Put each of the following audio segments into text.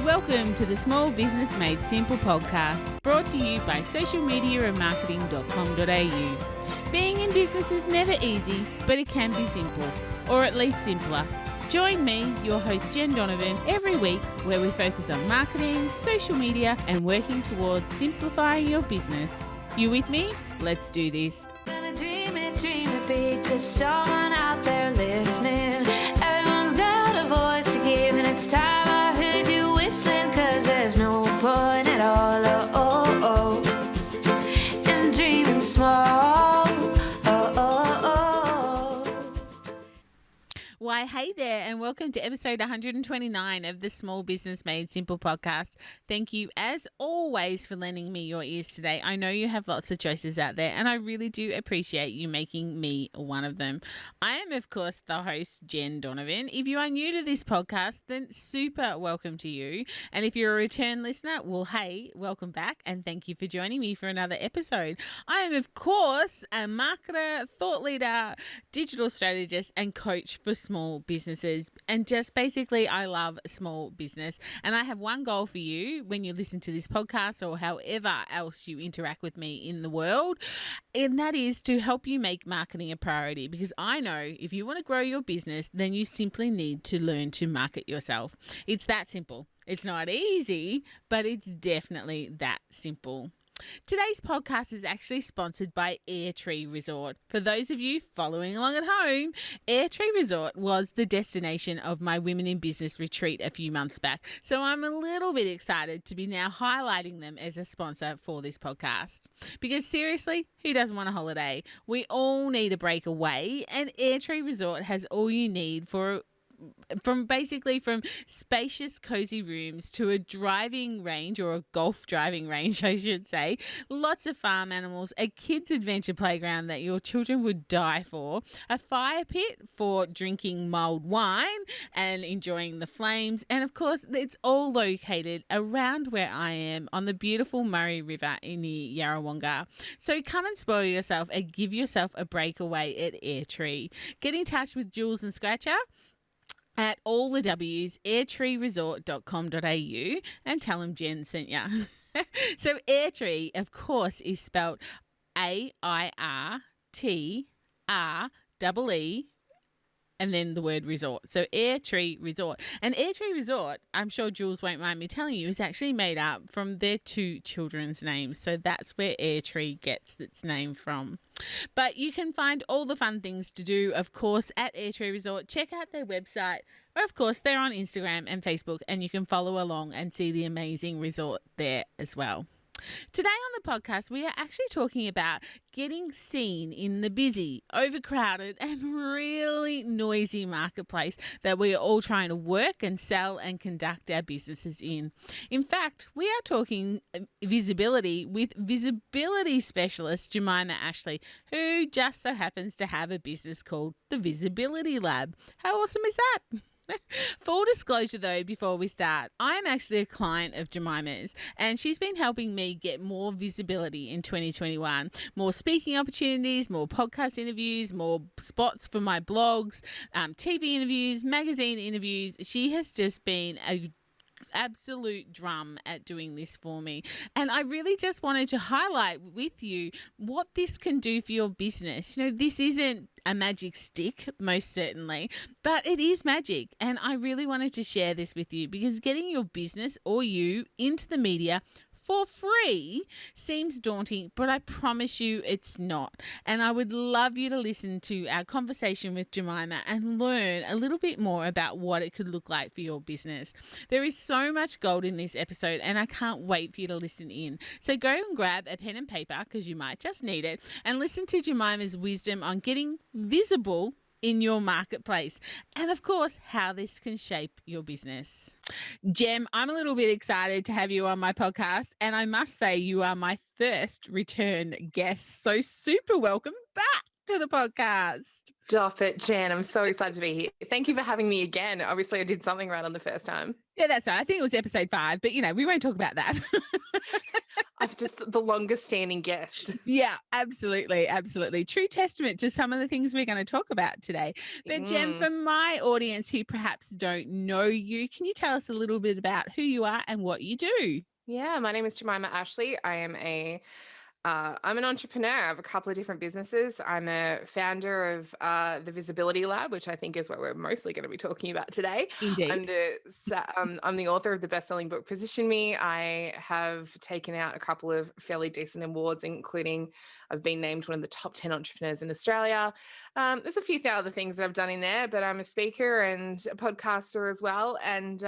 Welcome to the Small Business Made Simple podcast, brought to you by socialmediaandmarketing.com.au. Being in business is never easy, but it can be simple, or at least simpler. Join me, your host Jen Donovan, every week where we focus on marketing, social media, and working towards simplifying your business. You with me? Let's do this. Gonna dream it big, 'cause someone out there listening. Everyone's got a voice to give, and it's time I heard you whistling, 'cause there's no point at all, in dreaming small. Why, hey there, and welcome to episode 129 of the Small Business Made Simple podcast. Thank you, as always, for lending me your ears today. I know you have lots of choices out there, and I really do appreciate you making me one of them. I am, of course, the host, Jen Donovan. If you are new to this podcast, then super welcome to you. And if you're a return listener, well, hey, welcome back, and thank you for joining me for another episode. I am, of course, a marketer, thought leader, digital strategist, and coach for small businesses, and just basically I love small business, and I have one goal for you when you listen to this podcast or however else you interact with me in the world, and that is to help you make marketing a priority, because I know if you want to grow your business, then you simply need to learn to market yourself. It's that simple. It's not easy, but it's definitely that simple. Today's podcast is actually sponsored by Airtree Resort. For those of you following along at home, Airtree Resort was the destination of my Women in Business retreat a few months back. So I'm a little bit excited to be now highlighting them as a sponsor for this podcast. Because seriously, who doesn't want a holiday? We all need a break away, and Airtree Resort has all you need from spacious cozy rooms to a driving range, or a golf driving range I should say, lots of farm animals, a kids adventure playground that your children would die for, a fire pit for drinking mulled wine and enjoying the flames, and of course it's all located around where I am on the beautiful Murray River in the Yarrawonga. So come and spoil yourself and give yourself a breakaway at Airtree. Get in touch with Jules and Scratcher at all the W's, airtreeresort.com.au, and tell them Jen sent ya. So Airtree, of course, is spelled AIRTREE, and then the word resort. So Airtree Resort. And Airtree Resort, I'm sure Jules won't mind me telling you, is actually made up from their two children's names. So that's where Airtree gets its name from. But you can find all the fun things to do, of course, at Airtree Resort. Check out their website, or of course, they're on Instagram and Facebook, and you can follow along and see the amazing resort there as well. Today on the podcast, we are actually talking about getting seen in the busy, overcrowded, and really noisy marketplace that we are all trying to work and sell and conduct our businesses in. In fact, we are talking visibility with visibility specialist Jemima Ashley, who just so happens to have a business called the Visibility Lab. How awesome is that? Full disclosure though, before we start, I'm actually a client of Jemima's, and she's been helping me get more visibility in 2021, more speaking opportunities, more podcast interviews, more spots for my blogs, TV interviews, magazine interviews. She has just been a absolute drum at doing this for me, and I really just wanted to highlight with you what this can do for your business. You know, this isn't a magic stick, most certainly, but it is magic, and I really wanted to share this with you, because getting your business or you into the media for free seems daunting, but I promise you it's not. And I would love you to listen to our conversation with Jemima and learn a little bit more about what it could look like for your business. There is so much gold in this episode, and I can't wait for you to listen in. So go and grab a pen and paper, because you might just need it, and listen to Jemima's wisdom on getting visible in your marketplace, and of course how this can shape your business. Jem, I'm a little bit excited to have you on my podcast, and I must say you are my first return guest, so super welcome back to the podcast. Stop it, Jan. I'm so excited to be here. Thank you for having me again. Obviously, I did something right on the first time. Yeah, that's right. I think it was episode 5, but we won't talk about that. I've just the longest standing guest. Yeah, absolutely. Absolutely. True testament to some of the things we're going to talk about today. But Jem, Mm. for my audience who perhaps don't know you, can you tell us a little bit about who you are and what you do? Yeah, my name is Jemima Ashley. I'm an entrepreneur. I have a couple of different businesses. I'm a founder of the Visibility Lab, which I think is what we're mostly going to be talking about today. Indeed. I'm the author of the best-selling book Position Me. I have taken out a couple of fairly decent awards, including I've been named one of the top 10 entrepreneurs in Australia. There's a few other things that I've done in there, but I'm a speaker and a podcaster as well. And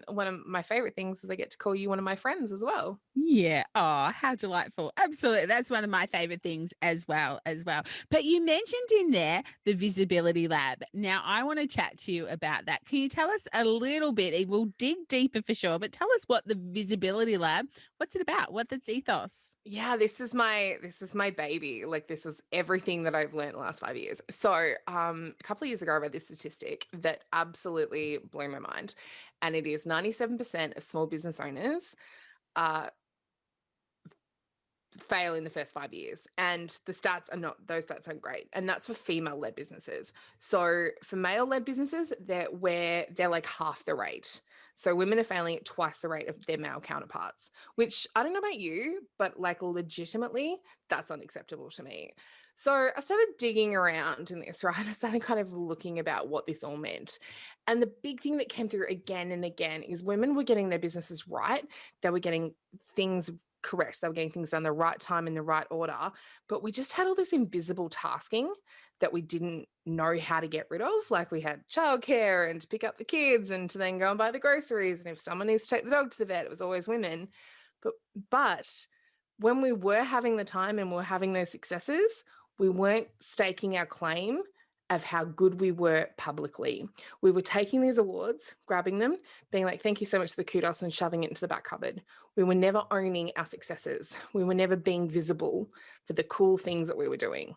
one of my favorite things is I get to call you one of my friends as well. Yeah. Oh, how delightful. Absolutely. That's one of my favorite things as well. But you mentioned in there the Visibility Lab. Now, I want to chat to you about that. Can you tell us a little bit? We'll dig deeper for sure, but tell us what the Visibility Lab, what's it about? What's its ethos? Yeah, this is my baby. Like this is everything that I've learned the last 5 years. So, a couple of years ago, I read this statistic that absolutely blew my mind, and it is 97% of small business owners uh, fail in the first 5 years, and those stats aren't great, and that's for female-led businesses. So, for male-led businesses, they're like half the rate. So women are failing at twice the rate of their male counterparts, which I don't know about you, but like legitimately, that's unacceptable to me. So I started digging around in this, right? I started kind of looking about what this all meant. And the big thing that came through again and again is women were getting their businesses right. They were getting things correct. They were getting things done the right time in the right order. But we just had all this invisible tasking that we didn't know how to get rid of. Like we had childcare and to pick up the kids and to then go and buy the groceries. And if someone needs to take the dog to the vet, it was always women. But when we were having the time and we were having those successes, we weren't staking our claim of how good we were publicly. We were taking these awards, grabbing them, being like, thank you so much for the kudos, and shoving it into the back cupboard. We were never owning our successes. We were never being visible for the cool things that we were doing.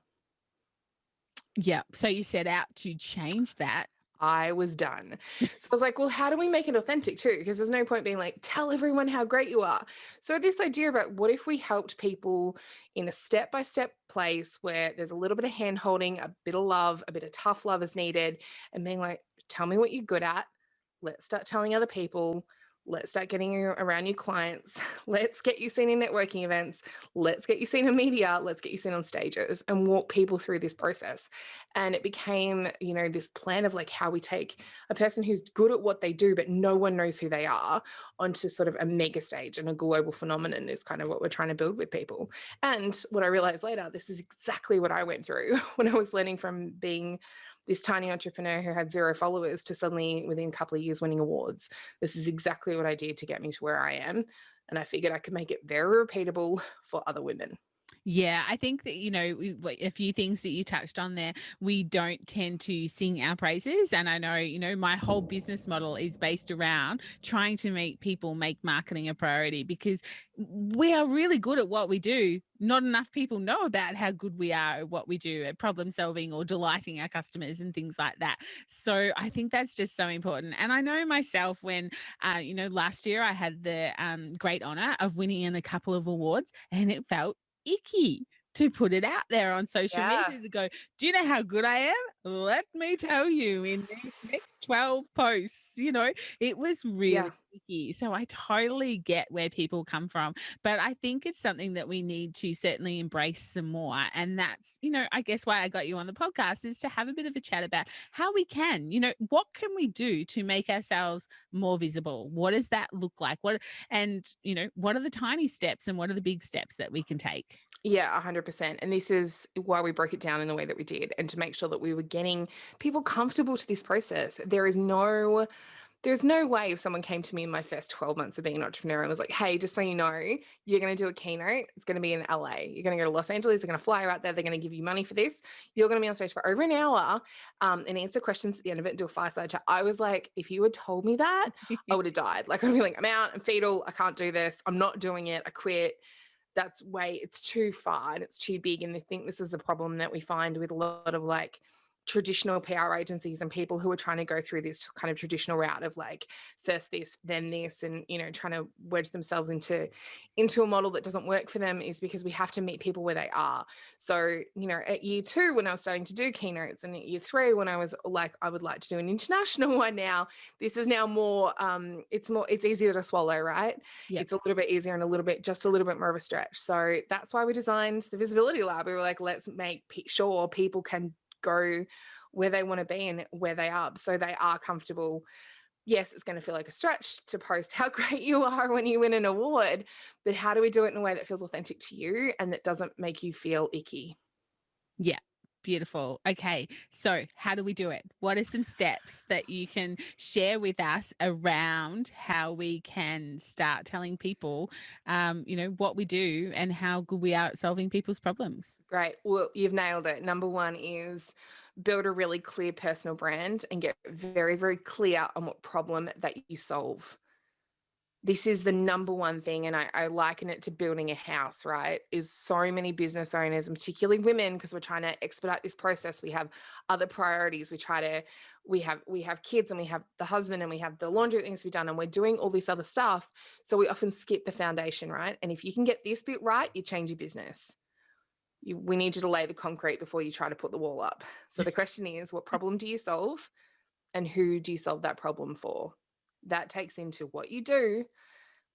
Yeah. So you set out to change that. I was done. So I was like, well, how do we make it authentic too? Because there's no point being like, tell everyone how great you are. So this idea about what if we helped people in a step-by-step place where there's a little bit of hand holding, a bit of love, a bit of tough love is needed, and being like, tell me what you're good at. Let's start telling other people. Let's start getting you around new clients. Let's get you seen in networking events. Let's get you seen in media. Let's get you seen on stages and walk people through this process. And it became, this plan of like how we take a person who's good at what they do, but no one knows who they are, onto sort of a mega stage, and a global phenomenon is kind of what we're trying to build with people. And what I realized later, this is exactly what I went through when I was learning from being this tiny entrepreneur who had 0 followers to suddenly within a couple of years winning awards. This is exactly what I did to get me to where I am. And I figured I could make it very repeatable for other women. Yeah, I think that, a few things that you touched on there, we don't tend to sing our praises. And I know, my whole business model is based around trying to make people make marketing a priority, because we are really good at what we do. Not enough people know about how good we are at what we do, at problem solving or delighting our customers and things like that. So I think that's just so important. And I know myself when, last year I had the great honor of winning in a couple of awards, and it felt icky to put it out there on social media to go, do you know how good I am? Let me tell you in these next 12 posts, it was really icky. So I totally get where people come from, but I think it's something that we need to certainly embrace some more. And that's, I guess why I got you on the podcast, is to have a bit of a chat about how we can, what can we do to make ourselves more visible? What does that look like? What are the tiny steps and what are the big steps that we can take? Yeah, 100%. And this is why we broke it down in the way that we did, and to make sure that we were getting people comfortable to this process. There's no way if someone came to me in my first 12 months of being an entrepreneur and was like, hey, just so you know, you're going to do a keynote. It's going to be in LA. You're going to go to Los Angeles. They're going to fly you out there. They're going to give you money for this. You're going to be on stage for over an hour and answer questions at the end of it and do a fireside chat. I was like, if you had told me that, I would have died. Like, I'd be like, I'm out. I'm fetal. I can't do this. I'm not doing it. I quit. It's too far and it's too big. And I think this is the problem that we find with a lot of like traditional PR agencies and people who are trying to go through this kind of traditional route of like first this, then this, and trying to wedge themselves into a model that doesn't work for them, is because we have to meet people where they are. So, at year 2, when I was starting to do keynotes, and at year 3, when I was like, I would like to do an international one now, this is now more, it's easier to swallow, right? Yep. It's a little bit easier and just a little bit more of a stretch. So that's why we designed the Visibility Lab. We were like, let's make sure people can go where they want to be and where they are, so they are comfortable. Yes, it's going to feel like a stretch to post how great you are when you win an award, but how do we do it in a way that feels authentic to you and that doesn't make you feel icky? Yeah. Beautiful. Okay. So how do we do it? What are some steps that you can share with us around how we can start telling people, what we do and how good we are at solving people's problems? Great. Well, you've nailed it. Number 1 is build a really clear personal brand and get very, very clear on what problem that you solve. This is the number 1 thing, and I liken it to building a house, right? Is so many business owners, and particularly women, because we're trying to expedite this process. We have other priorities. We have kids, and we have the husband, and we have the laundry that needs to be done, and we're doing all this other stuff. So we often skip the foundation, right? And if you can get this bit right, you change your business. We need you to lay the concrete before you try to put the wall up. So the question is, what problem do you solve, and who do you solve that problem for? That takes into what you do,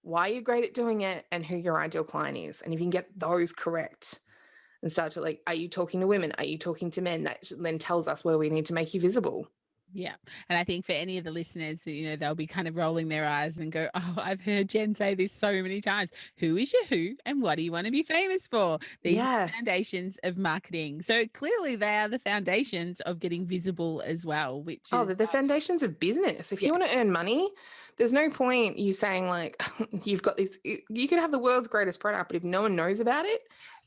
why you're great at doing it, and who your ideal client is. And if you can get those correct and start to are you talking to women? Are you talking to men? That then tells us where we need to make you visible. Yeah. And I think for any of the listeners, they'll be kind of rolling their eyes and go, oh, I've heard Jen say this so many times. Who is your who and what do you want to be famous for? These are the foundations of marketing. So clearly they are the foundations of getting visible as well, which is... they're the foundations of business. If you want to earn money, there's no point you saying like, you've got this, you could have the world's greatest product, but if no one knows about it,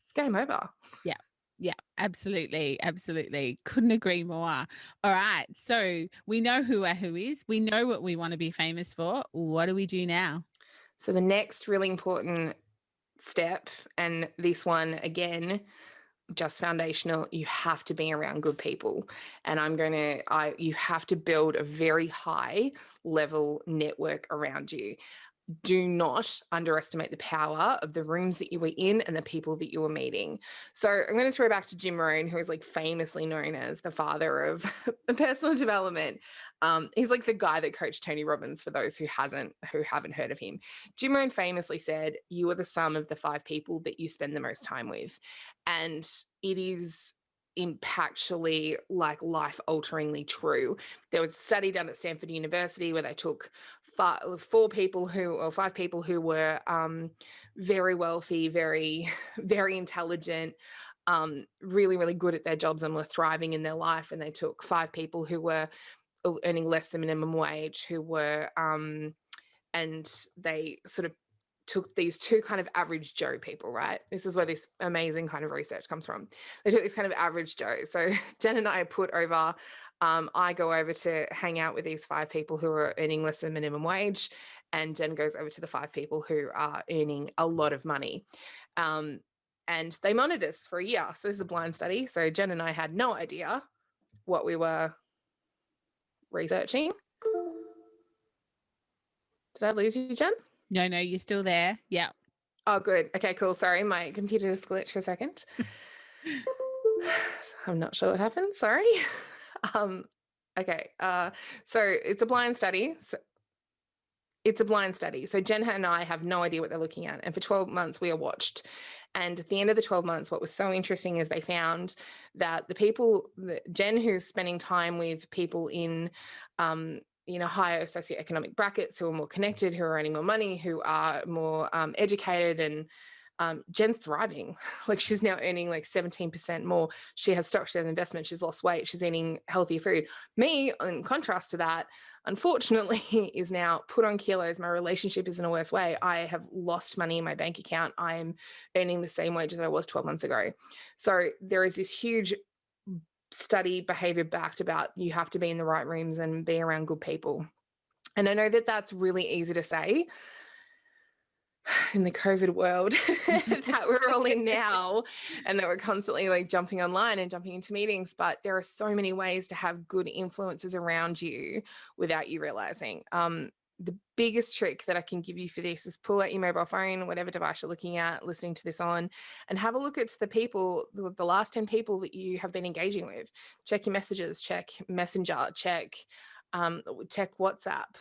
it's game over. Yeah. Yeah, absolutely. Absolutely. Couldn't agree more. All right. So we know who our who is. We know what we want to be famous for. What do we do now? So the next really important step, and this one, again, just foundational, you have to be around good people. And you have to build a very high level network around you. Do not underestimate the power of the rooms that you were in and the people that you were meeting. So I'm going to throw back to Jim Rohn, who is like famously known as the father of personal development. He's like the guy that coached Tony Robbins, for those who haven't heard of him. Jim Rohn famously said, you are the sum of the 5 people that you spend the most time with. And it is impactually, like, life-alteringly true. There was a study done at Stanford University where they took 5 people who were very wealthy, very, very intelligent, really, really good at their jobs and were thriving in their life. And they took 5 people who were earning less than minimum wage, and they sort of took these 2 kind of average Joe people, right? This is where this amazing kind of research comes from. They took this kind of average Joe. So Jen and I I go over to hang out with these 5 people who are earning less than minimum wage, and Jen goes over to the 5 people who are earning a lot of money. And they monitored us for a year. So this is a blind study. So Jen and I had no idea what we were researching. Did I lose you, Jen? No, you're still there. Yeah. Oh, good. Okay, cool. Sorry, my computer just glitched for a second. I'm not sure what happened. Sorry. Okay. So it's a blind study. So Jen and I have no idea what they're looking at. And for 12 months, we are watched. And at the end of the 12 months, what was so interesting is they found that Jen, who's spending time with people in, higher socioeconomic brackets, who are more connected, who are earning more money, who are more educated, and Jen's thriving. Like, she's now earning like 17% more. She has stocks, she has investment, she's lost weight, she's eating healthier food. Me, in contrast to that, unfortunately, is now put on kilos. My relationship is in a worse way. I have lost money in my bank account. I am earning the same wage that I was 12 months ago. So there is this huge study, behavior backed, about you have to be in the right rooms and be around good people. And I know that that's really easy to say, in the COVID world that we're all in now, and that we're constantly like jumping online and jumping into meetings. But there are so many ways to have good influences around you without you realizing. The biggest trick that I can give you for this is pull out your mobile phone, whatever device you're looking at, listening to this on, and have a look at the people, the last 10 people that you have been engaging with. Check your messages, check Messenger, check WhatsApp.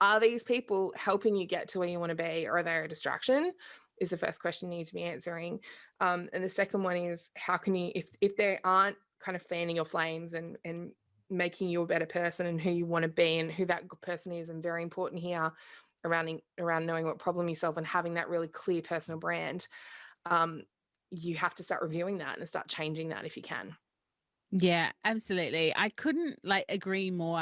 Are these people helping you get to where you want to be, or are they a distraction? Is the first question you need to be answering. And the second one is, how can you, if they aren't kind of fanning your flames and making you a better person and who you want to be and who that person is, and very important here around knowing what problem you solve and having that really clear personal brand, you have to start reviewing that and start changing that if you can. Yeah, absolutely. I couldn't like agree more.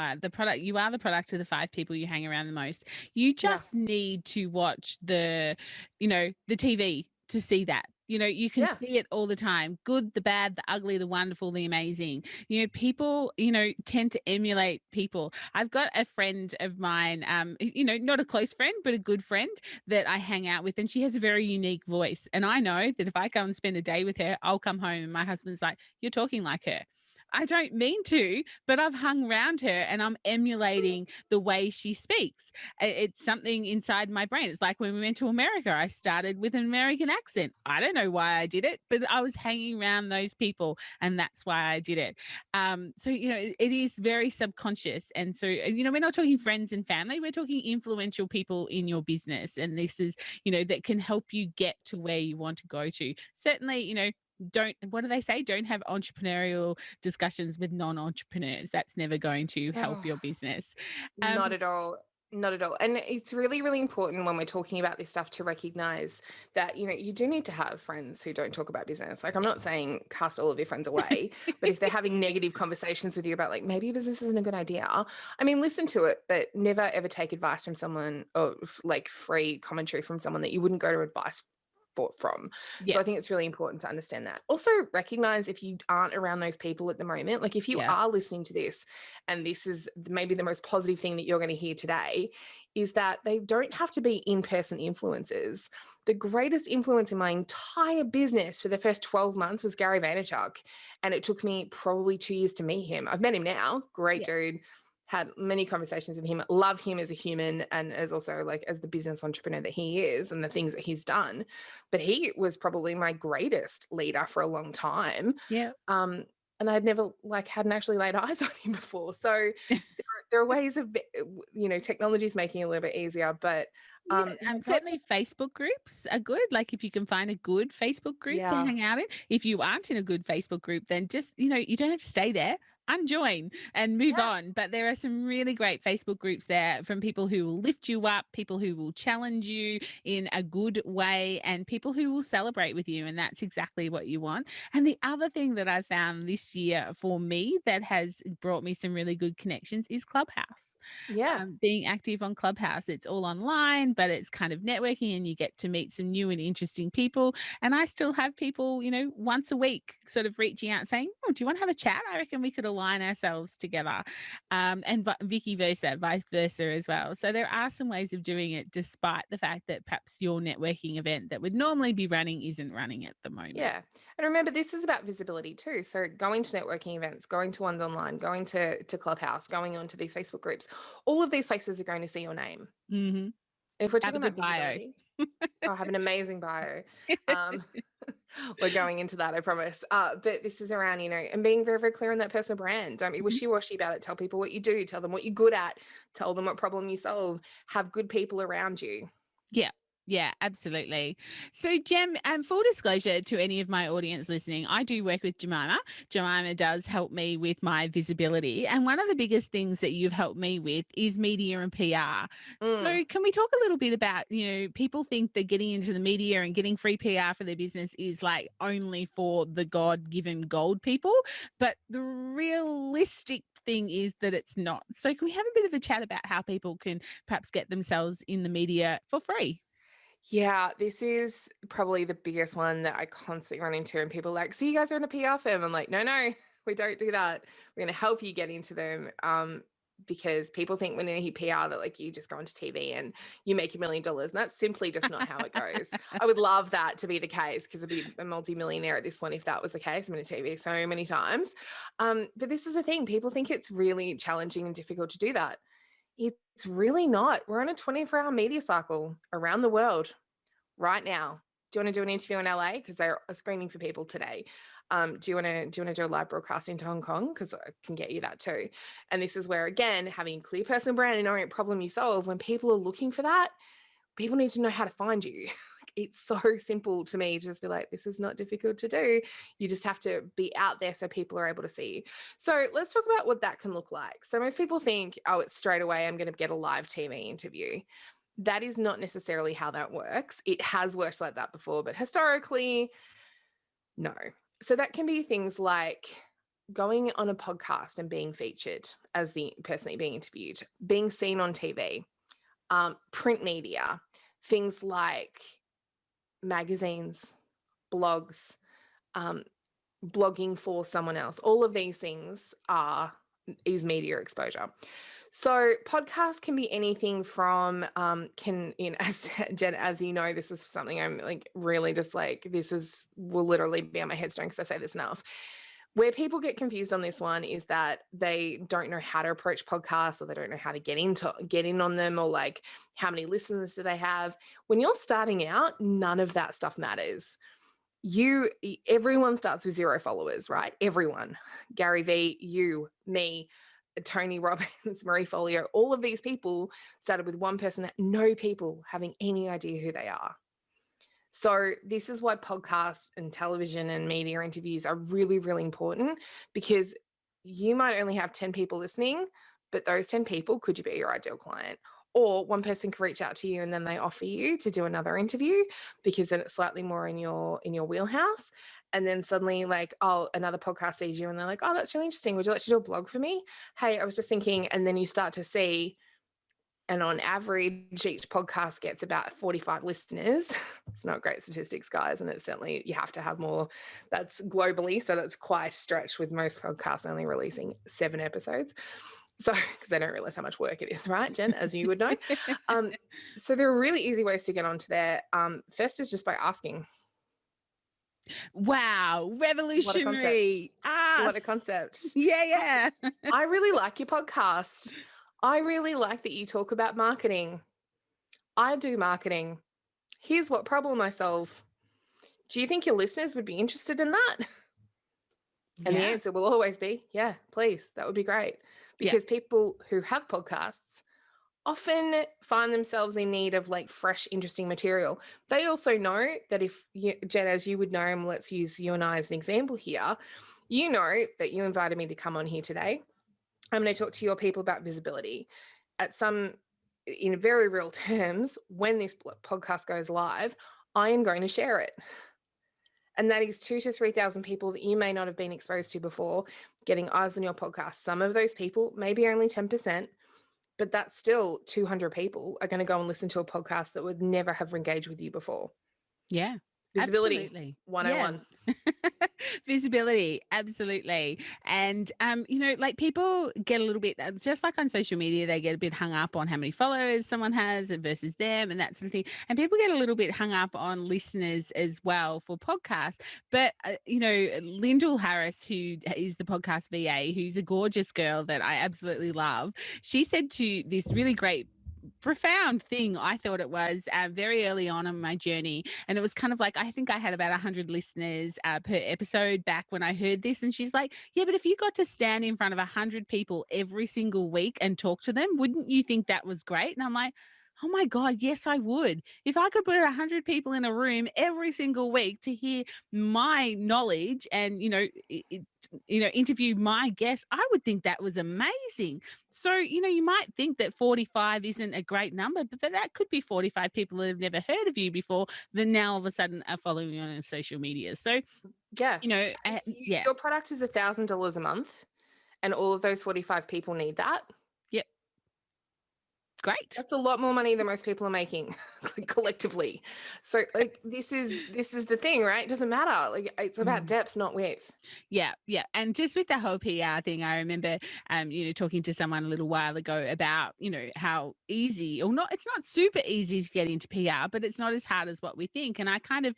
You are the product of the 5 people you hang around the most. You Yeah. just need to watch the TV to see that. You can Yeah. see it all the time. Good, the bad, the ugly, the wonderful, the amazing. People, tend to emulate people. I've got a friend of mine, not a close friend, but a good friend that I hang out with, and she has a very unique voice. And I know that if I go and spend a day with her, I'll come home and my husband's like, "You're talking like her." I don't mean to, but I've hung around her and I'm emulating the way she speaks. It's something inside my brain. It's like when we went to America, I started with an American accent. I don't know why I did it, but I was hanging around those people and that's why I did it. So, it is very subconscious. And so, we're not talking friends and family, we're talking influential people in your business. And this is, that can help you get to where you want to go to. Certainly, what do they say? Don't have entrepreneurial discussions with non-entrepreneurs. That's never going to help your business. Not at all. Not at all. And it's really, really important when we're talking about this stuff to recognize that, you do need to have friends who don't talk about business. Like, I'm not saying cast all of your friends away, but if they're having negative conversations with you about like, maybe business isn't a good idea, I mean, listen to it, but never ever take advice from someone, or like free commentary from someone that you wouldn't go to advice from. Yeah. So I think it's really important to understand that. Also recognize if you aren't around those people at the moment, like if you are listening to this and this is maybe the most positive thing that you're going to hear today, is that they don't have to be in-person influencers. The greatest influence in my entire business for the first 12 months was Gary Vaynerchuk. And it took me probably 2 years to meet him. I've met him now. Great dude. Had many conversations with him, love him as a human and as also like as the business entrepreneur that he is and the things that he's done. But he was probably my greatest leader for a long time. Yeah. And I'd never hadn't actually laid eyes on him before. So there are ways of, technology is making it a little bit easier, but certainly Facebook groups are good. Like if you can find a good Facebook group to hang out in. If you aren't in a good Facebook group, then just, you don't have to stay there. Unjoin and move on. But there are some really great Facebook groups there from people who will lift you up, people who will challenge you in a good way, and people who will celebrate with you. And that's exactly what you want. And the other thing that I found this year for me that has brought me some really good connections is Clubhouse. Yeah. Being active on Clubhouse. It's all online, but it's kind of networking and you get to meet some new and interesting people. And I still have people, once a week sort of reaching out saying, "Oh, do you want to have a chat? I reckon we could align ourselves together." And vice versa as well. So there are some ways of doing it despite the fact that perhaps your networking event that would normally be running isn't running at the moment. Yeah. And remember, this is about visibility too. So going to networking events, going to ones online, going to Clubhouse, going onto these Facebook groups, all of these places are going to see your name. Mm-hmm. If we're Have talking a about good bio. visibility, I have an amazing bio. We're going into that, I promise. But this is around, and being very, very clear on that personal brand. Don't be wishy-washy about it. Tell people what you do. Tell them what you're good at. Tell them what problem you solve. Have good people around you. Yeah. Yeah, absolutely. So, Jem, full disclosure to any of my audience listening, I do work with Jemima. Jemima does help me with my visibility. And one of the biggest things that you've helped me with is media and PR. So can we talk a little bit about, people think that getting into the media and getting free PR for their business is like only for the God-given gold people, but the realistic thing is that it's not. So can we have a bit of a chat about how people can perhaps get themselves in the media for free? Yeah, this is probably the biggest one that I constantly run into, and people are like, "So you guys are in a PR firm?" I'm like, no, we don't do that. We're going to help you get into them. because people think when they hear PR that like you just go into TV and you make $1 million. And that's simply just not how it goes. I would love that to be the case because I'd be a multi-millionaire at this point if that was the case. I'm in TV so many times. But this is the thing. People think it's really challenging and difficult to do that. It's really not. We're on a 24-hour media cycle around the world right now. Do you want to do an interview in LA? Because they're screening for people today. Do you want to do a live broadcast into Hong Kong? Because I can get you that too. And this is where, again, having a clear personal brand and knowing what problem you solve, when people are looking for that, people need to know how to find you. It's so simple to me to just be like, this is not difficult to do. You just have to be out there so people are able to see you. So let's talk about what that can look like. So most people think, oh, it's straight away, I'm going to get a live TV interview. That is not necessarily how that works. It has worked like that before, but historically, no. So that can be things like going on a podcast and being featured as the person being interviewed, being seen on TV, print media, things like magazines, blogs, blogging for someone else. All of these things is media exposure. So podcasts can be anything from as Jen, as you know, this is something I'm like really just like, will literally be on my headstone because I say this enough. Where people get confused on this one is that they don't know how to approach podcasts, or they don't know how to get in on them, or like how many listeners do they have. When you're starting out, none of that stuff matters. Everyone starts with 0 followers, right? Everyone. Gary Vee, you, me, Tony Robbins, Marie Folio, all of these people started with one person, no people having any idea who they are. So this is why podcasts and television and media interviews are really, really important, because you might only have 10 people listening, but those 10 people could be your ideal client. Or one person can reach out to you and then they offer you to do another interview because then it's slightly more in your wheelhouse. And then suddenly like, oh, another podcast sees you and they're like, oh, that's really interesting. Would you like to do a blog for me? Hey, I was just thinking. And then you start to see, and on average, each podcast gets about 45 listeners. It's not great statistics, guys. And it's certainly, you have to have more. That's globally. So that's quite stretched, with most podcasts only releasing 7 episodes. So, because they don't realize how much work it is, right, Jen, as you would know. So there are really easy ways to get onto there. First is just by asking. Wow, revolutionary. What a concept. Yeah. I really like your podcast. I really like that you talk about marketing. I do marketing. Here's what problem I solve. Do you think your listeners would be interested in that? And the answer will always be, yeah, please. That would be great. Because people who have podcasts often find themselves in need of like fresh, interesting material. They also know that if, Jen, as you would know, and let's use you and I as an example here, you know that you invited me to come on here today. I'm going to talk to your people about visibility. In very real terms, when this podcast goes live, I am going to share it. And that is 2,000 to 3,000 people that you may not have been exposed to before getting eyes on your podcast. Some of those people, maybe only 10%, but that's still 200 people are going to go and listen to a podcast that would never have engaged with you before. Yeah. Visibility Absolutely. 101. Yeah. Visibility, absolutely. And like people get a little bit, just like on social media, they get a bit hung up on how many followers someone has versus them and that sort of thing. And people get a little bit hung up on listeners as well for podcasts. But Lyndall Harris, who is the podcast VA, who's a gorgeous girl that I absolutely love, she said to this really great profound thing, I thought it was, very early on in my journey. And it was kind of like, I think I had about 100 listeners per episode back when I heard this. And she's like, yeah, but if you got to stand in front of 100 people every single week and talk to them, wouldn't you think that was great? And I'm like, oh my God, yes, I would. If I could put 100 people in a room every single week to hear my knowledge and, interview my guests, I would think that was amazing. So, you might think that 45 isn't a great number, but that could be 45 people that have never heard of you before that now all of a sudden are following you on social media. So, yeah, your product is $1,000 a month and all of those 45 people need that. Yep. Great. That's a lot more money than most people are making collectively. So like this is the thing, right? It doesn't matter. Like it's about Mm. depth, not width. Yeah, yeah. And just with the whole PR thing, I remember talking to someone a little while ago about, how easy or not, it's not super easy to get into PR, but it's not as hard as what we think. And I kind of,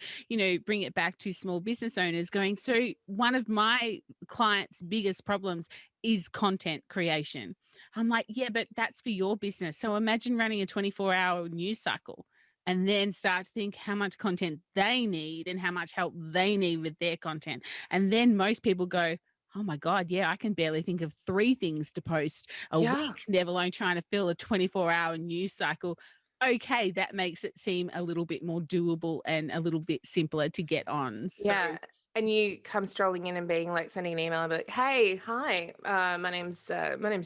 bring it back to small business owners going, so one of my clients' biggest problems is content creation. I'm like, yeah, but that's for your business. So imagine running a 24-hour news cycle and then start to think how much content they need and how much help they need with their content. And then most people go, oh my God, yeah, I can barely think of 3 things to post a Yeah. week, never alone trying to fill a 24-hour news cycle. Okay, that makes it seem a little bit more doable and a little bit simpler to get on. So, Yeah. And you come strolling in and being like sending an email and be like, hey, hi, my name's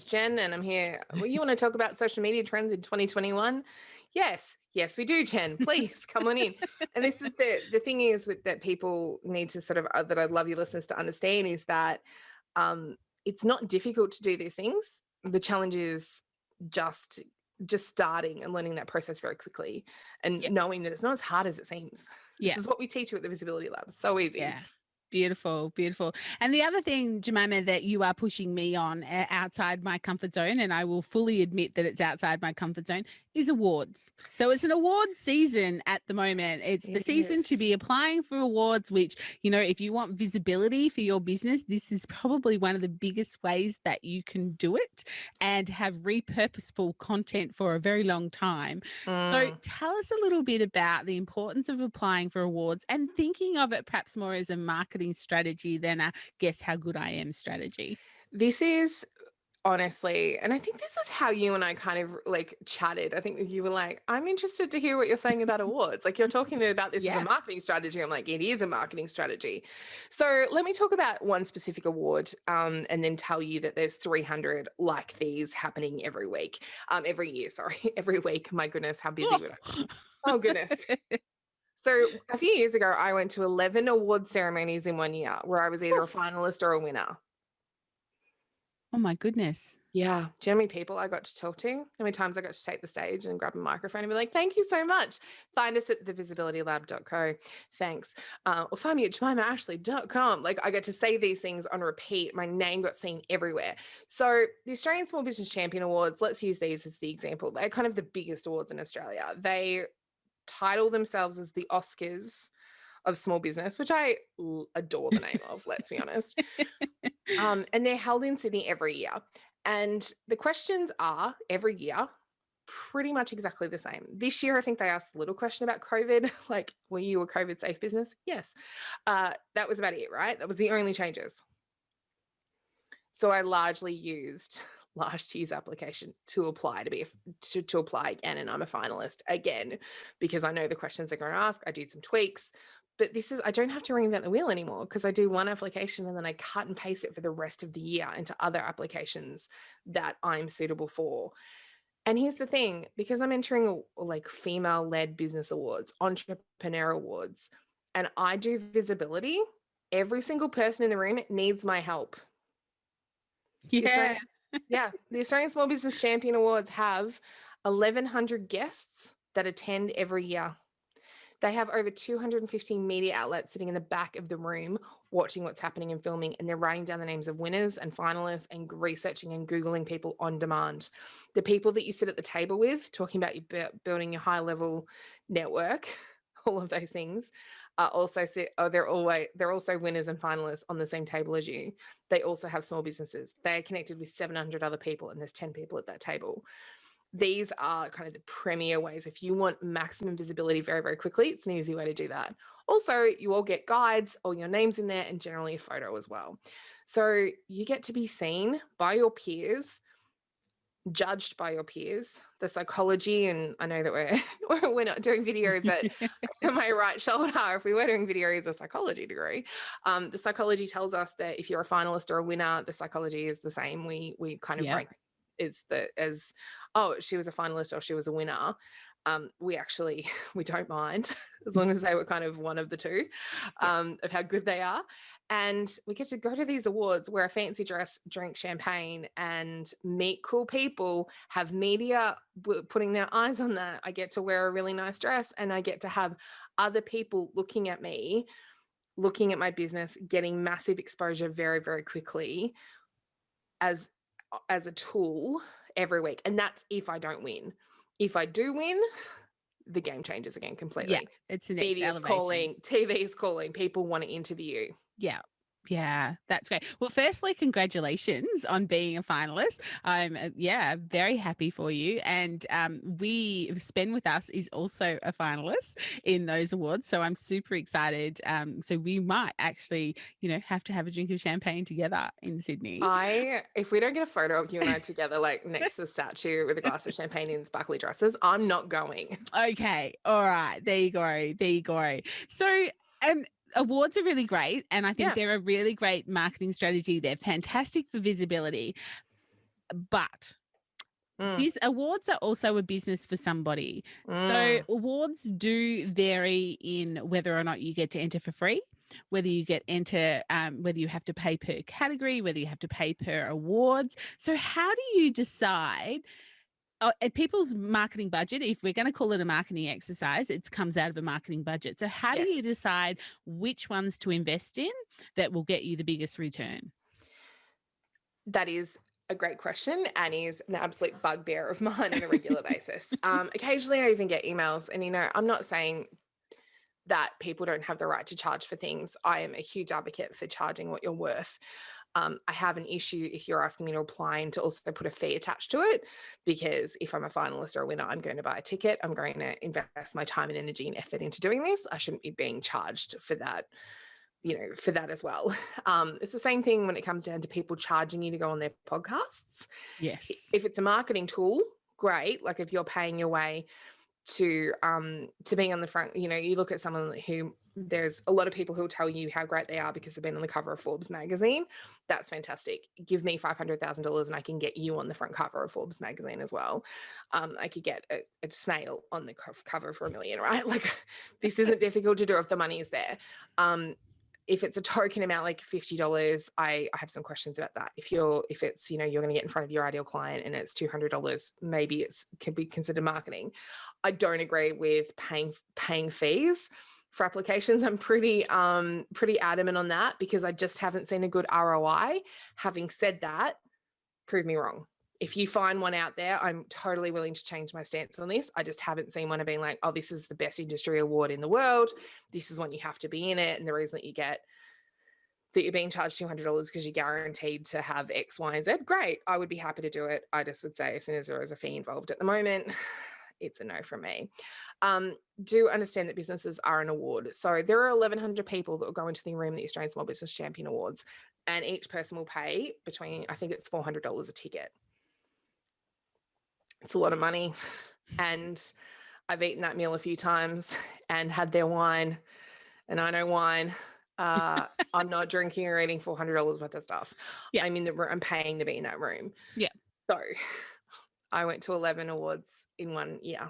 Jen and I'm here. Well, you want to talk about social media trends in 2021? Yes, we do, Jen. Please come on in. And this is the thing is with that people need to sort of that I'd love your listeners to understand is that it's not difficult to do these things. The challenge is just starting and learning that process very quickly and yeah, knowing that it's not as hard as it seems. This yeah. is what we teach you at the Visibility Lab. It's so easy. Yeah. Beautiful, beautiful. And the other thing, Jemima, that you are pushing me on outside my comfort zone, and I will fully admit that it's outside my comfort zone, is awards. So it's an awards season at the moment. It's the It season to is. be applying for awards, which, if you want visibility for your business, this is probably one of the biggest ways that you can do it and have repurposeful content for a very long time. So Mm. tell us a little bit about the importance of applying for awards and thinking of it perhaps more as a marketing strategy than a guess how good I am strategy. This is honestly, and I think this is how you and I kind of like chatted. I think you were like, I'm interested to hear what you're saying about awards. Like you're talking about this as a Yeah. marketing strategy. I'm like, it is a marketing strategy. So let me talk about one specific award and then tell you that there's 300 like these happening every week, every year, sorry, every week. My goodness, how busy would I? Oh, goodness. So a few years ago, I went to 11 award ceremonies in one year where I was either a finalist or a winner. Oh my goodness. Yeah. Do you know how many people I got to talk to? How many times I got to take the stage and grab a microphone and be like, thank you so much. Find us at thevisibilitylab.co. Thanks. Or find me at jemimaashley.com. Like I got to say these things on repeat. My name got seen everywhere. So the Australian Small Business Champion Awards, let's use these as the example. They're kind of the biggest awards in Australia. They title themselves as the Oscars of small business, which I adore the name of, let's be honest. And they're held in Sydney every year. And the questions are every year pretty much exactly the same. This year, I think they asked a little question about COVID, like, were you a COVID safe business? Yes. That was about it, right? That was the only changes. So I largely used last year's application to apply to apply again, and I'm a finalist again because I know the questions they're going to ask. I do some tweaks, but I don't have to reinvent the wheel anymore because I do one application and then I cut and paste it for the rest of the year into other applications that I'm suitable for. And here's the thing, because I'm entering like female-led business awards, entrepreneur awards, and I do visibility, every single person in the room needs my help. Yeah. The Australian Small Business Champion Awards have 1,100 guests that attend every year. They have over 215 media outlets sitting in the back of the room watching what's happening and filming, and they're writing down the names of winners and finalists and researching and Googling people on demand. The people that you sit at the table with, talking about building your high-level network, all of those things, they're also winners and finalists on the same table as you. They also have small businesses. They're connected with 700 other people, and there's 10 people at that table. These are kind of the premier ways. If you want maximum visibility very, very quickly, it's an easy way to do that. Also, you all get guides, all your names in there, and generally a photo as well. So you get to be seen by your peers, judged by your peers, the psychology, and I know that we're not doing video, but my right shoulder, if we were doing video, is a psychology degree. The psychology tells us that if you're a finalist or a winner, the psychology is the same. We kind of rank she was a finalist or she was a winner. We actually, we don't mind as long as they were kind of one of the two of how good they are. And we get to go to these awards, wear a fancy dress, drink champagne, and meet cool people, have media putting their eyes on that. I get to wear a really nice dress, and I get to have other people looking at me, looking at my business, getting massive exposure very, very quickly as a tool every week. And that's if I don't win. If I do win, the game changes again completely. Yeah, it's an next Media is elevation. calling, TV is calling, people want to interview you. Yeah. Yeah, that's great. Well, firstly, congratulations on being a finalist. I'm, very happy for you. And Spend With Us is also a finalist in those awards. So I'm super excited. So we might actually, have to have a drink of champagne together in Sydney. If we don't get a photo of you and I together, like next to the statue with a glass of champagne in sparkly dresses, I'm not going. Okay. All right. There you go. There you go. So, awards are really great, and I think they're a really great marketing strategy. They're fantastic for visibility, but these awards are also a business for somebody. So awards do vary in whether or not you get to enter for free, whether you whether you have to pay per category, whether you have to pay per awards. So how do you decide? People's marketing budget, if we're going to call it a marketing exercise, it comes out of a marketing budget. So how do you decide which ones to invest in that will get you the biggest return? That is a great question, and is an absolute bugbear of mine on a regular basis. Occasionally I even get emails, and I'm not saying that people don't have the right to charge for things. I am a huge advocate for charging what you're worth. I have an issue if you're asking me to apply and to also put a fee attached to it, because if I'm a finalist or a winner, I'm going to buy a ticket. I'm going to invest my time and energy and effort into doing this. I shouldn't be being charged for that, for that as well. It's the same thing when it comes down to people charging you to go on their podcasts. Yes. If it's a marketing tool, great. Like if you're paying your way to being on the front, you look at someone who, there's a lot of people who will tell you how great they are because they've been on the cover of Forbes magazine. That's fantastic. Give me $500,000 and I can get you on the front cover of Forbes magazine as well. I could get a snail on the cover for $1 million, right? Like this isn't difficult to do if the money is there. If it's a token amount like $50, I have some questions about that. If it's you're going to get in front of your ideal client and it's $200, maybe it's can be considered marketing. I don't agree with paying fees for applications. I'm pretty adamant on that because I just haven't seen a good ROI. Having said that, prove me wrong. If you find one out there, I'm totally willing to change my stance on this. I just haven't seen one of being like, oh, this is the best industry award in the world. This is when you have to be in it. And the reason that you're being charged $200 because you're guaranteed to have X, Y, and Z. Great. I would be happy to do it. I just would say as soon as there is a fee involved at the moment, it's a no from me. Do understand that businesses are an award. So there are 1,100 people that will go into the room, the Australian Small Business Champion Awards, and each person will pay between, I think it's $400 a ticket. It's a lot of money, and I've eaten that meal a few times and had their wine, and I know wine. I'm not drinking or eating $400 worth of stuff. Yeah. I'm in the room. I'm paying to be in that room. Yeah. So I went to 11 awards in 1 year,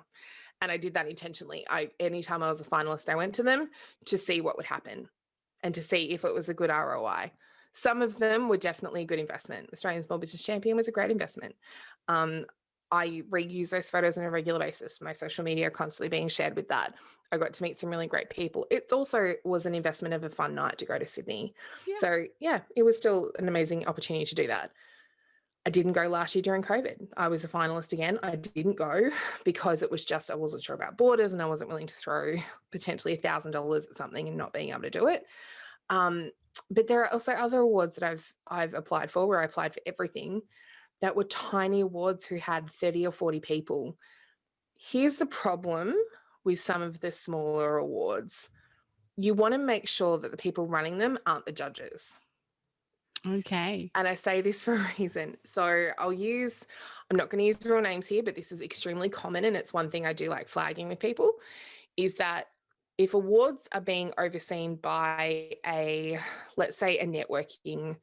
and I did that intentionally. Anytime I was a finalist, I went to them to see what would happen and to see if it was a good ROI. Some of them were definitely a good investment. Australian Small Business Champion was a great investment. I reuse those photos on a regular basis. My social media are constantly being shared with that. I got to meet some really great people. It also was an investment of a fun night to go to Sydney. Yeah. So yeah, it was still an amazing opportunity to do that. I didn't go last year during COVID. I was a finalist again. I didn't go because it was just, I wasn't sure about borders and I wasn't willing to throw potentially $1,000 at something and not being able to do it. But there are also other awards that I've applied for where I applied for everything that were tiny awards who had 30 or 40 people. Here's the problem with some of the smaller awards. You want to make sure that the people running them aren't the judges. Okay. And I say this for a reason. So I'm not going to use real names here, but this is extremely common. And it's one thing I do like flagging with people is that if awards are being overseen by let's say a networking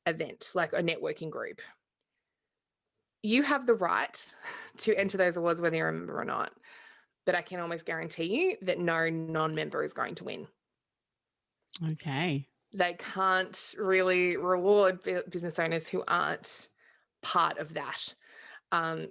event, like a networking group, you have the right to enter those awards whether you're a member or not. but I can almost guarantee you that no non-member is going to win. Okay. They can't really reward business owners who aren't part of that.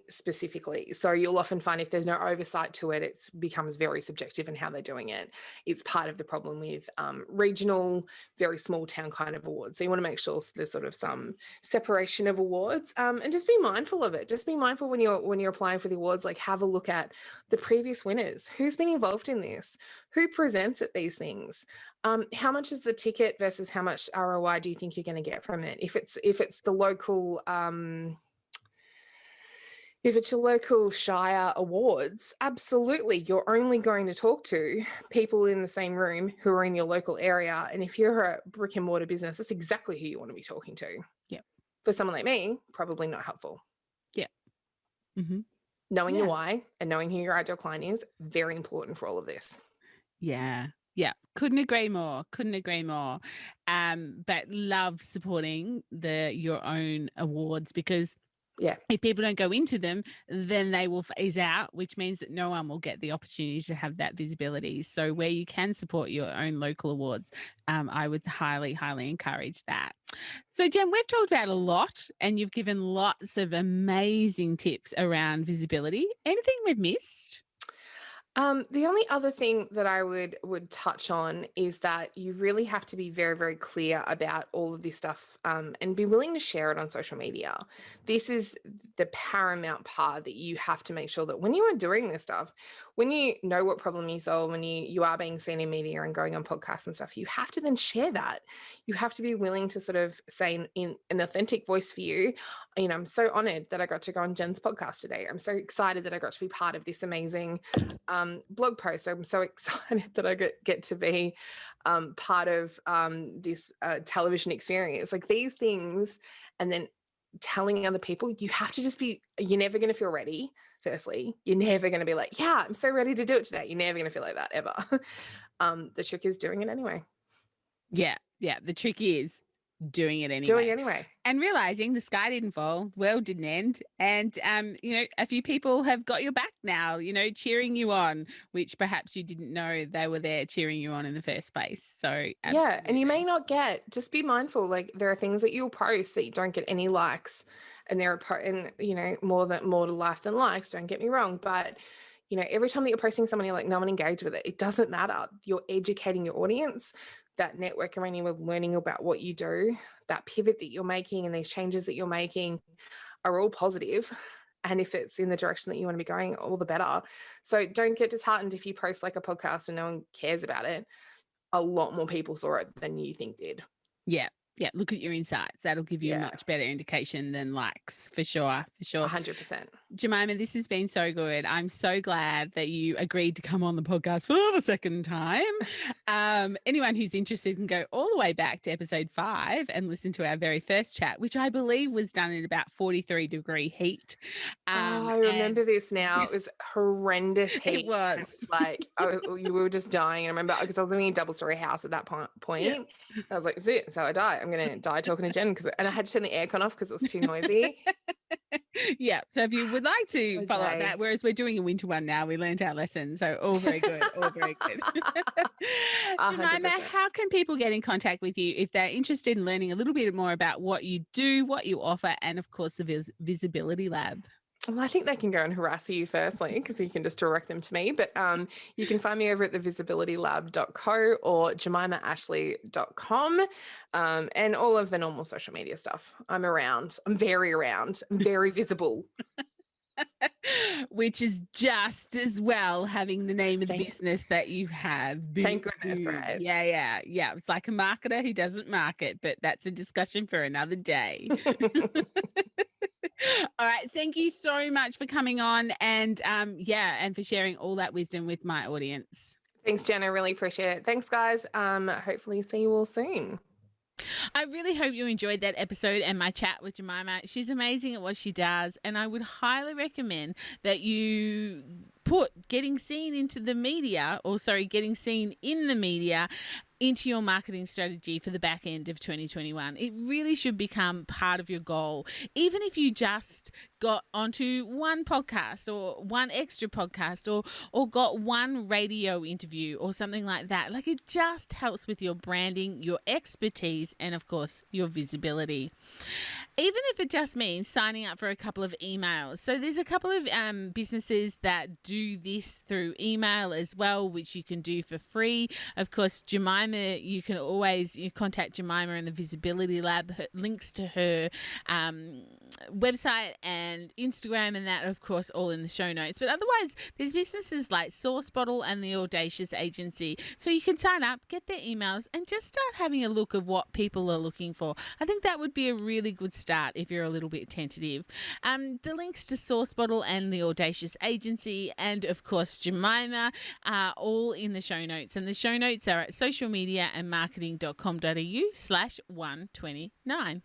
Specifically. So you'll often find if there's no oversight to it, it becomes very subjective in how they're doing it. It's part of the problem with regional, very small town kind of awards. So you want to make sure there's sort of some separation of awards, and just be mindful of it. Just be mindful when you're applying for the awards, like have a look at the previous winners. Who's been involved in this? Who presents at these things? How much is the ticket versus how much ROI do you think you're going to get from it? If it's the local if it's your local Shire awards, absolutely, you're only going to talk to people in the same room who are in your local area. And if you're a brick and mortar business, that's exactly who you want to be talking to. Yep. For someone like me, probably not helpful. Yeah. Mm-hmm. Knowing your why and knowing who your ideal client is, very important for all of this. Yeah. Yeah. Couldn't agree more. But love supporting your own awards, because if people don't go into them, then they will phase out, which means that no one will get the opportunity to have that visibility. So where you can support your own local awards, I would highly, highly encourage that. So Jen, we've talked about a lot and you've given lots of amazing tips around visibility. Anything we've missed? The only other thing that I would touch on is that you really have to be very, very clear about all of this stuff, and be willing to share it on social media. This is the paramount part, that you have to make sure that when you are doing this stuff, when you know what problem you solve, when you are being seen in media and going on podcasts and stuff, you have to then share that. You have to be willing to sort of say in an authentic voice for you, I'm so honored that I got to go on Jen's podcast today. I'm so excited that I got to be part of this amazing blog post. I'm so excited that I get to be part of this television experience, like these things. And then telling other people, you have to just you're never going to feel ready. Firstly, you're never going to be like, yeah, I'm so ready to do it today. You're never going to feel like that ever. The trick is doing it anyway. Yeah. The trick is doing it anyway. And realizing the sky didn't fall, world didn't end. And, a few people have got your back now, cheering you on, which perhaps you didn't know they were there cheering you on in the first place. So, absolutely. Yeah. And you may not just be mindful. Like there are things that you'll post that you don't get any likes, and more to life than likes, don't get me wrong. But, every time that you're posting something, you're like, no one engaged with it. It doesn't matter. You're educating your audience. That network around you of learning about what you do, that pivot that you're making and these changes that you're making are all positive. And if it's in the direction that you want to be going, all the better. So don't get disheartened if you post like a podcast and no one cares about it. A lot more people saw it than you think did. Yeah. Look at your insights. That'll give you a much better indication than likes, for sure. 100%. Jemima, this has been so good. I'm so glad that you agreed to come on the podcast for the second time. Anyone who's interested can go all the way back to episode 5 and listen to our very first chat, which I believe was done in about 43-degree heat. I remember this now. It was horrendous heat. It was. Like, you were just dying. I remember because I was living in a double-story house at that point. Yeah. I was like, is it? So I died. I'm going to die talking to Jen, and I had to turn the aircon off because it was too noisy. Yeah. So if you would like to follow up that, whereas we're doing a winter one now, we learned our lesson. So all very good. Jemima, how can people get in contact with you if they're interested in learning a little bit more about what you do, what you offer, and of course the Visibility Lab? Well, I think they can go and harass you firstly, because you can just direct them to me. But you can find me over at thevisibilitylab.co or jemimaashley.com, and all of the normal social media stuff. I'm around. I'm very around. I'm very visible. Which is just as well having the name of the business that you have. Thank goodness, right? Yeah. It's like a marketer who doesn't market, but that's a discussion for another day. All right. Thank you so much for coming on and for sharing all that wisdom with my audience. Thanks, Jen. I really appreciate it. Thanks, guys. Hopefully see you all soon. I really hope you enjoyed that episode and my chat with Jemima. She's amazing at what she does, and I would highly recommend that you put getting seen in the media into your marketing strategy for the back end of 2021. It really should become part of your goal. Even if you just got onto one podcast or one extra podcast or got one radio interview or something like that. Like, it just helps with your branding, your expertise, and of course, your visibility. Even if it just means signing up for a couple of emails. So there's a couple of businesses that do this through email as well, which you can do for free. Of course, Jemima, you can always contact Jemima in the Visibility Lab. Her links to her website and Instagram and that, of course, all in the show notes. But otherwise, there's businesses like Source Bottle and the Audacious Agency. So you can sign up, get their emails, and just start having a look of what people are looking for. I think that would be a really good start if you're a little bit tentative. The links to Source Bottle and the Audacious Agency and, of course, Jemima are all in the show notes. And the show notes are at socialmediaandmarketing.com.au/129.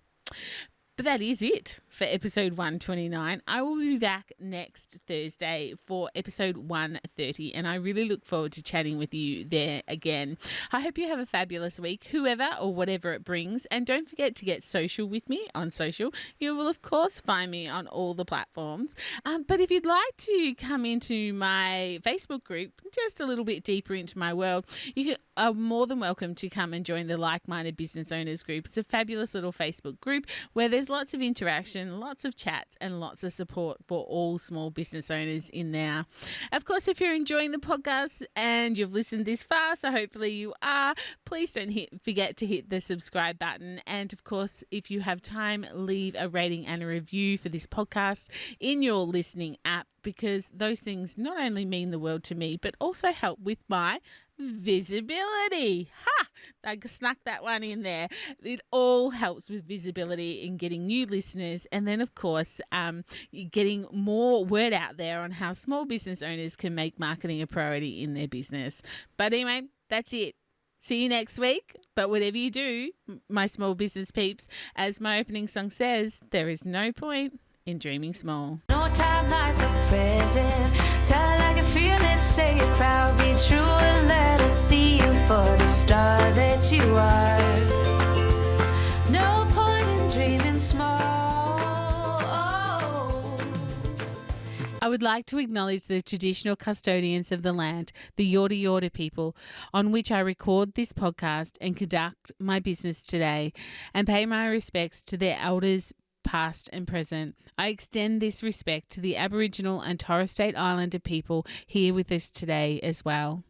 But that is it for episode 129. I will be back next Thursday for episode 130, and I really look forward to chatting with you there again. I hope you have a fabulous week, whoever or whatever it brings, and don't forget to get social with me on social. You will, of course, find me on all the platforms. But if you'd like to come into my Facebook group, just a little bit deeper into my world, you are more than welcome to come and join the Like-Minded Business Owners group. It's a fabulous little Facebook group where there's lots of interaction, lots of chats, and lots of support for all small business owners in there. Of course, if you're enjoying the podcast and you've listened this far, so hopefully you are, please don't forget to hit the subscribe button. And of course, if you have time, leave a rating and a review for this podcast in your listening app, because those things not only mean the world to me, but also help with my visibility. Ha! I snuck that one in there. It all helps with visibility in getting new listeners, and then of course getting more word out there on how small business owners can make marketing a priority in their business. But anyway, that's it. See you next week. But whatever you do, my small business peeps, as my opening song says, there is no point in dreaming small. No time like the present. Tell it like you feel it, say it proud, be true, and let us see you for the star that you are. No point in dreaming small. I would like to acknowledge the traditional custodians of the land, the Yorta Yorta people, on which I record this podcast and conduct my business today, and pay my respects to their elders, past and present. I extend this respect to the Aboriginal and Torres Strait Islander people here with us today as well.